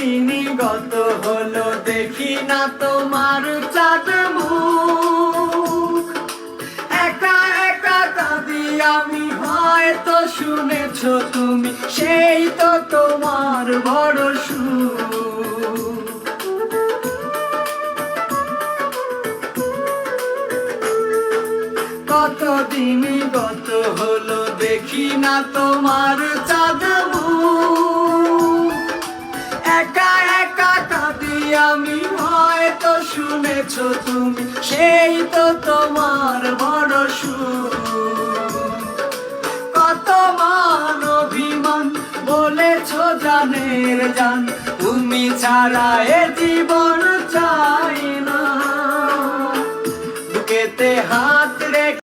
দিনই গত হলো দেখি না তোমার চাঁদ মুখ। একা একা কাঁদি আমি, হয়তো শুনেছো তুমি, সেই তো তোমার বড় সুখ। কতদিন গত হলো দেখি না তোমার চাঁদ মুখ। একা একা কাঁদি আমি, হয়তো শুনেছো তুমি, সেই তো তোমার বড় সুখ। কত মান অভিমান বলেছো জানের জান, তুমি ছাড়া এ জীবন চাই